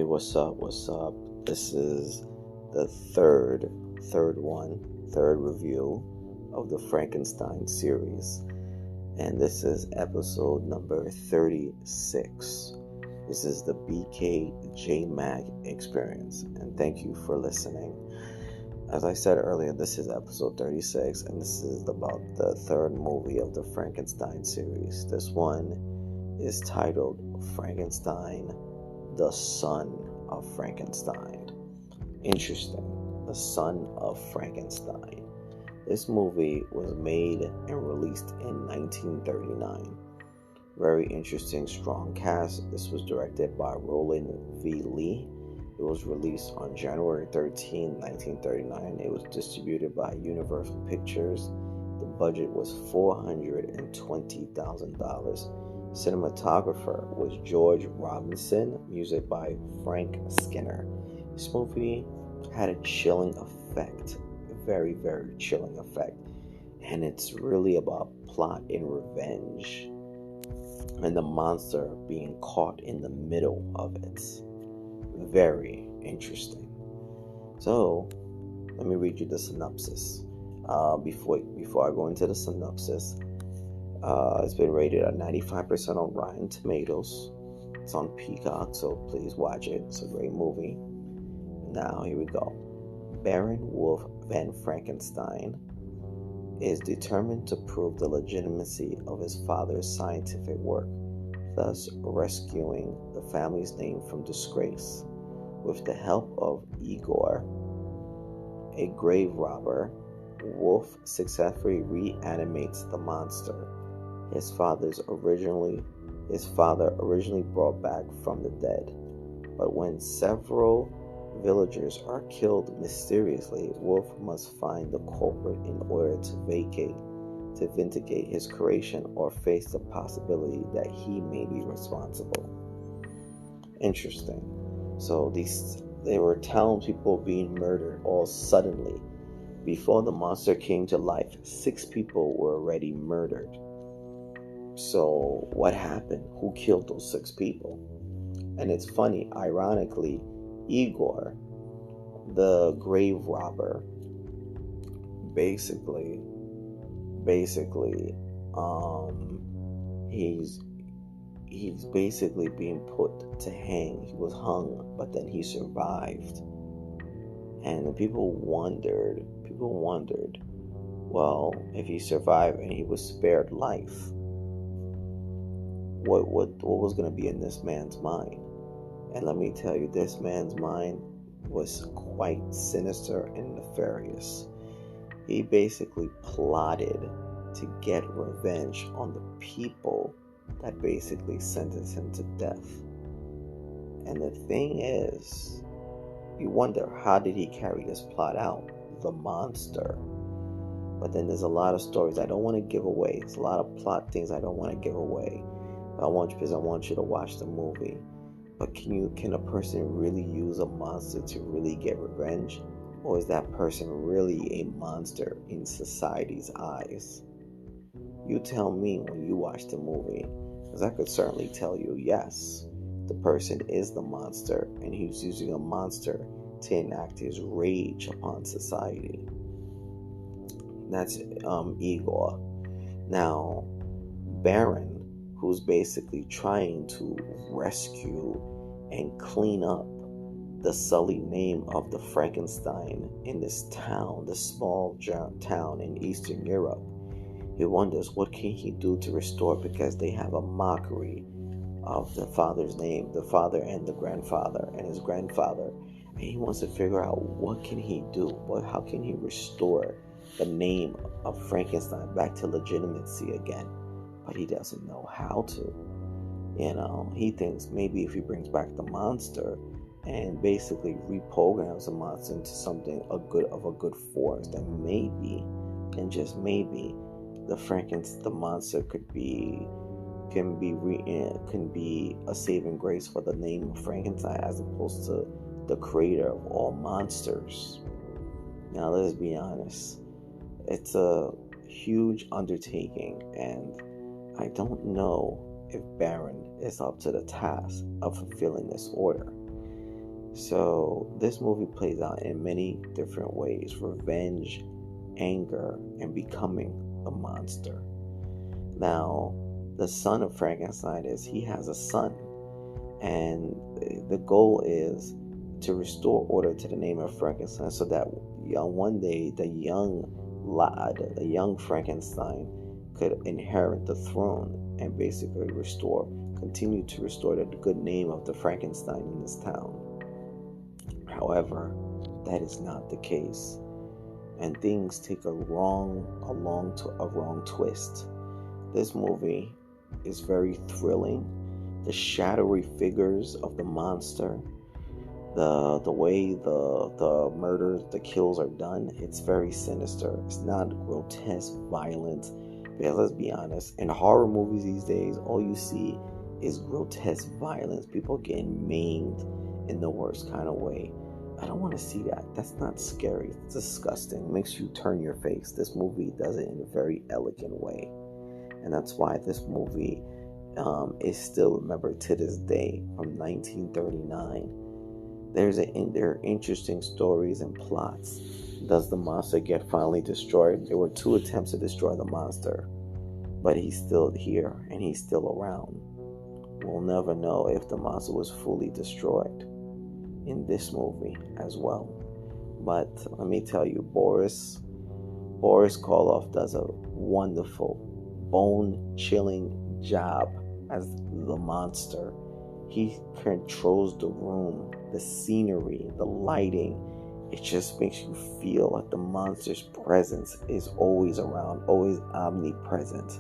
what's up? What's up? This is the third review of the Frankenstein series, and this is episode number 36. This is the BKJ Mag experience, and thank you for listening. As I said earlier, this is episode 36, and this is about the third movie of the Frankenstein series. This one is titled Frankenstein, the Son of Frankenstein. Interesting. The Son of Frankenstein. This movie was made and released in 1939. Very interesting, strong cast. This was directed by Roland V. Lee. It was released on January 13, 1939. It was distributed by Universal Pictures. The budget was $420,000. Cinematographer was George Robinson. Music by Frank Skinner. This movie had a chilling effect. A very, very chilling effect. And it's really about plot and revenge. And the monster being caught in the middle of it. Very interesting. So, let me read you the synopsis. Before I go into the synopsis, it's been rated at 95% on Rotten Tomatoes. It's on Peacock, so please watch it. It's a great movie. Now, here we go. Baron Wolf van Frankenstein is determined to prove the legitimacy of his father's scientific work, thus rescuing the family's name from disgrace. With the help of Igor, a grave robber, Wolf successfully reanimates the monster his father originally brought back from the dead. But when several villagers are killed mysteriously, Wolf must find the culprit in order to vindicate his creation or face the possibility that he may be responsible. Interesting. So they were townspeople being murdered all suddenly. Before the monster came to life, 6 people were already murdered. So what happened? Who killed those 6 people? And it's funny, ironically, Igor, the grave robber, basically, he's basically being put to hang. He was hung, but then he survived. And the people wondered, well, if he survived and he was spared life, what was going to be in this man's mind? And let me tell you, this man's mind was quite sinister and nefarious. He basically plotted to get revenge on the people that basically sentenced him to death. And the thing is, you wonder, how did he carry this plot out? The monster. But then there's a lot of stories I don't want to give away. There's a lot of plot things I don't want to give away. Because I want you to watch the movie. But can a person really use a monster to really get revenge? Or is that person really a monster in society's eyes? You tell me when you watch the movie. Because I could certainly tell you, yes, the person is the monster, and he's using a monster to enact his rage upon society. That's Igor. Now, Baron, who's basically trying to rescue and clean up the sullied name of the Frankenstein in this town, this small town in Eastern Europe. He wonders what can he do to restore it, because they have a mockery of the father's name, the father and the grandfather and his grandfather. And he wants to figure out what can he do, how can he restore the name of Frankenstein back to legitimacy again. But he doesn't know how to. He thinks maybe if he brings back the monster and basically reprograms the monster into something of a good force, then maybe, and just maybe, the monster can be a saving grace for the name of Frankenstein, as opposed to the creator of all monsters. Now, let's be honest. It's a huge undertaking, and I don't know if Baron is up to the task of fulfilling this order. So this movie plays out in many different ways: revenge, anger, and becoming a monster. Now, the son of Frankenstein he has a son, and the goal is to restore order to the name of Frankenstein, so that one day the young lad, the young Frankenstein, could inherit the throne and basically continue to restore the good name of the Frankenstein in this town. However, that is not the case, and things take a wrong twist. This movie is very thrilling. The shadowy figures of the monster, the way the murders, the kills are done, it's very sinister. It's not grotesque violence. Because let's be honest, in horror movies these days, all you see is grotesque violence. People getting maimed in the worst kind of way. I don't want to see that. That's not scary. It's disgusting. It makes you turn your face. This movie does it in a very elegant way. And that's why this movie is still remembered to this day, from 1939. There are interesting stories and plots. Does the monster get finally destroyed? There were 2 attempts to destroy the monster, but he's still here and he's still around. We'll never know if the monster was fully destroyed in this movie as well. But let me tell you, Boris Karloff does a wonderful, bone-chilling job as the monster. He controls the room, the scenery, the lighting. It just makes you feel like the monster's presence is always around, always omnipresent.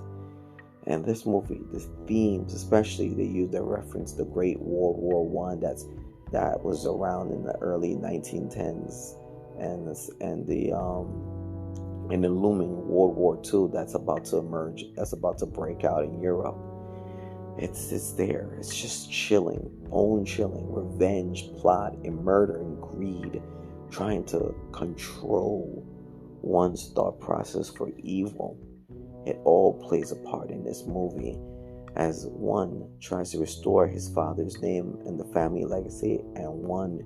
And this movie, the themes, especially they use the reference the Great World War I that was around in the early 1910s, and the looming World War II that's about to emerge, that's about to break out in Europe. It's there. It's just chilling, bone chilling, revenge, plot, and murder and greed, trying to control one's thought process for evil. It all plays a part in this movie, as one tries to restore his father's name and the family legacy, and one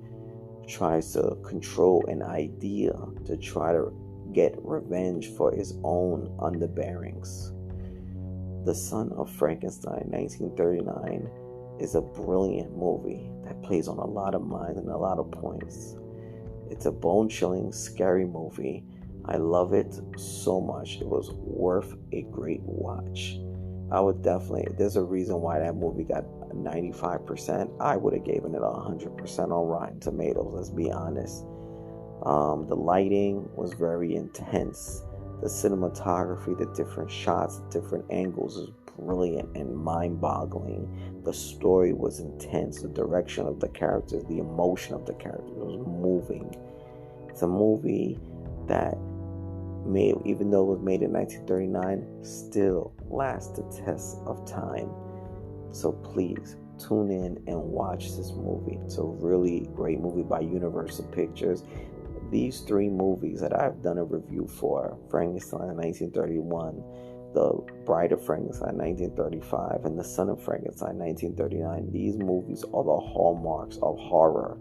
tries to control an idea to try to get revenge for his own underbearings. The Son of Frankenstein, 1939, is a brilliant movie that plays on a lot of minds and a lot of points. It's a bone-chilling, scary movie. I love it so much. It was worth a great watch. I would definitely, there's a reason why that movie got 95%. I would have given it 100% on Rotten Tomatoes, let's be honest. The lighting was very intense. The cinematography, the different shots, the different angles is brilliant and mind-boggling. The story was intense. The direction of the characters, the emotion of the characters was moving. It's a movie that even though it was made in 1939, still lasts the test of time. So please tune in and watch this movie. It's a really great movie by Universal Pictures. These 3 movies that I've done a review for, Frankenstein 1931, The Bride of Frankenstein 1935, and The Son of Frankenstein 1939, these movies are the hallmarks of horror.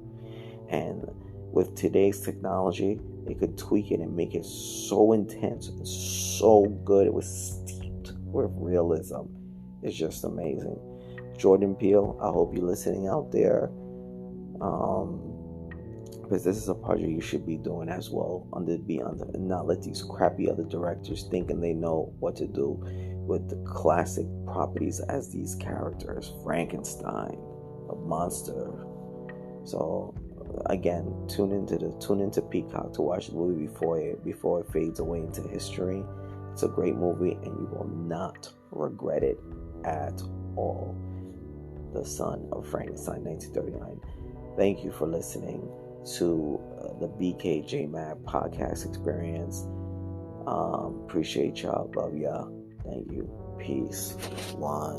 And with today's technology, they could tweak it and make it so intense and so good. It was steeped with realism. It's just amazing. Jordan Peele, I hope you're listening out there. Because this is a project you should be doing as well, and not let these crappy other directors thinking they know what to do with the classic properties as these characters. Frankenstein, a monster. So again, tune into Peacock to watch the movie before it fades away into history. It's a great movie and you will not regret it at all. The Son of Frankenstein 1939. Thank you for listening to the BKJ Mad podcast experience. Appreciate y'all. Love y'all. Thank you. Peace. One.